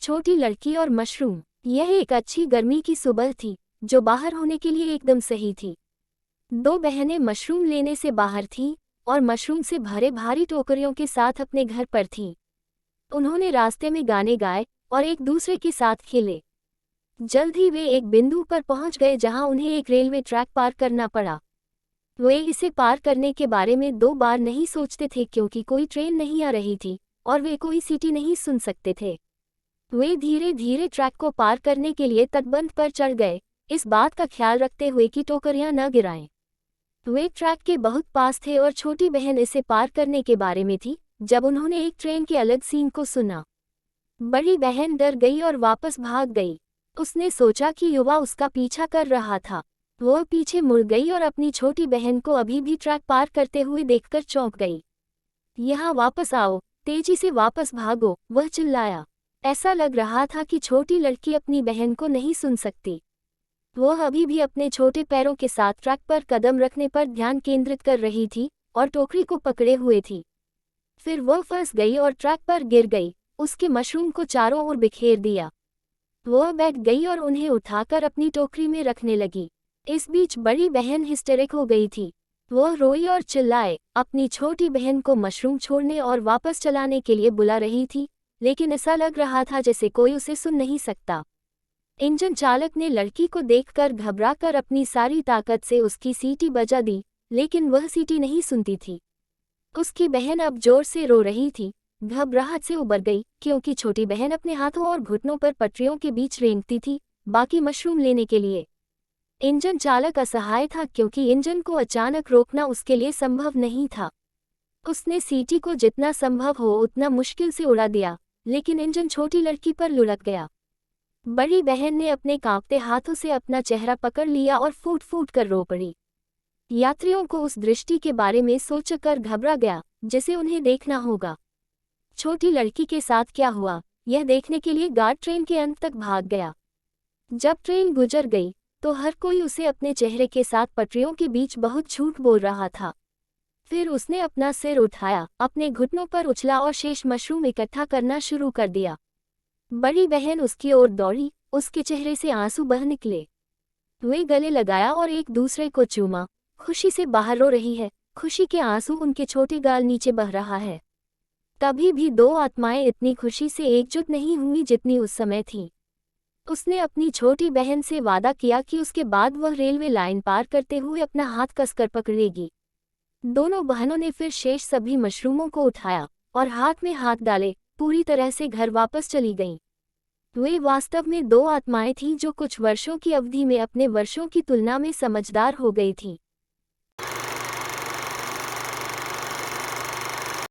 छोटी लड़की और मशरूम। यह एक अच्छी गर्मी की सुबह थी जो बाहर होने के लिए एकदम सही थी। दो बहनें मशरूम लेने से बाहर थीं और मशरूम से भरे भारी टोकरियों के साथ अपने घर पर थीं। उन्होंने रास्ते में गाने गाए और एक दूसरे के साथ खेले। जल्द ही वे एक बिंदु पर पहुंच गए जहां उन्हें एक रेलवे ट्रैक पार करना पड़ा। वे इसे पार करने के बारे में 2 बार नहीं सोचते थे क्योंकि कोई ट्रेन नहीं आ रही थी और वे कोई सीटी नहीं सुन सकते थे। वे धीरे धीरे ट्रैक को पार करने के लिए तटबंध पर चढ़ गए, इस बात का ख्याल रखते हुए कि टोकरियां न गिराएं। वे ट्रैक के बहुत पास थे और छोटी बहन इसे पार करने के बारे में थी जब उन्होंने एक ट्रेन के अलग सीन को सुना। बड़ी बहन डर गई और वापस भाग गई। उसने सोचा कि युवा उसका पीछा कर रहा था। वह पीछे मुड़ गई और अपनी छोटी बहन को अभी भी ट्रैक पार करते हुए देखकर चौंक गई। यहाँ वापस आओ, तेजी से वापस भागो, वह चिल्लाया। ऐसा लग रहा था कि छोटी लड़की अपनी बहन को नहीं सुन सकती। वह अभी भी अपने छोटे पैरों के साथ ट्रैक पर कदम रखने पर ध्यान केंद्रित कर रही थी और टोकरी को पकड़े हुए थी। फिर वह फंस गई और ट्रैक पर गिर गई, उसके मशरूम को चारों ओर बिखेर दिया। वह बैठ गई और उन्हें उठाकर अपनी टोकरी में रखने लगी। इस बीच बड़ी बहन हिस्टेरिक हो गई थी। वह रोई और चिल्लाए, अपनी छोटी बहन को मशरूम छोड़ने और वापस चलाने के लिए बुला रही थी, लेकिन ऐसा लग रहा था जैसे कोई उसे सुन नहीं सकता। इंजन चालक ने लड़की को देखकर घबराकर अपनी सारी ताकत से उसकी सीटी बजा दी, लेकिन वह सीटी नहीं सुनती थी। उसकी बहन अब जोर से रो रही थी, घबराहट से उबर गई क्योंकि छोटी बहन अपने हाथों और घुटनों पर पटरियों के बीच रेंगती थी, बाकी मशरूम लेने के लिए। इंजन चालक असहाय था क्योंकि इंजन को अचानक रोकना उसके लिए संभव नहीं था। उसने सीटी को जितना संभव हो उतना मुश्किल से उड़ा दिया, लेकिन इंजन छोटी लड़की पर लुढ़क गया। बड़ी बहन ने अपने कांपते हाथों से अपना चेहरा पकड़ लिया और फूट फूट कर रो पड़ी। यात्रियों को उस दृष्टि के बारे में सोचकर घबरा गया जिसे उन्हें देखना होगा। छोटी लड़की के साथ क्या हुआ, यह देखने के लिए गार्ड ट्रेन के अंत तक भाग गया। जब ट्रेन गुजर गई तो हर कोई उसे अपने चेहरे के साथ पटरियों के बीच बहुत झूठ बोल रहा था। फिर उसने अपना सिर उठाया, अपने घुटनों पर उछला और शेष मशरूम इकट्ठा करना शुरू कर दिया। बड़ी बहन उसकी ओर दौड़ी, उसके चेहरे से आंसू बह निकले। वे गले लगाया और एक दूसरे को चूमा। खुशी से बाहर रो रही है, खुशी के आंसू उनके छोटे गाल नीचे बह रहा है। कभी भी दो आत्माएं इतनी खुशी से एकजुट नहीं हुई जितनी उस समय थी। उसने अपनी छोटी बहन से वादा किया कि उसके बाद वह रेलवे लाइन पार करते हुए अपना हाथ कसकर पकड़ेगी। दोनों बहनों ने फिर शेष सभी मशरूमों को उठाया और हाथ में हाथ डाले पूरी तरह से घर वापस चली गईं। वे वास्तव में दो आत्माएं थीं जो कुछ वर्षों की अवधि में अपने वर्षों की तुलना में समझदार हो गई थीं।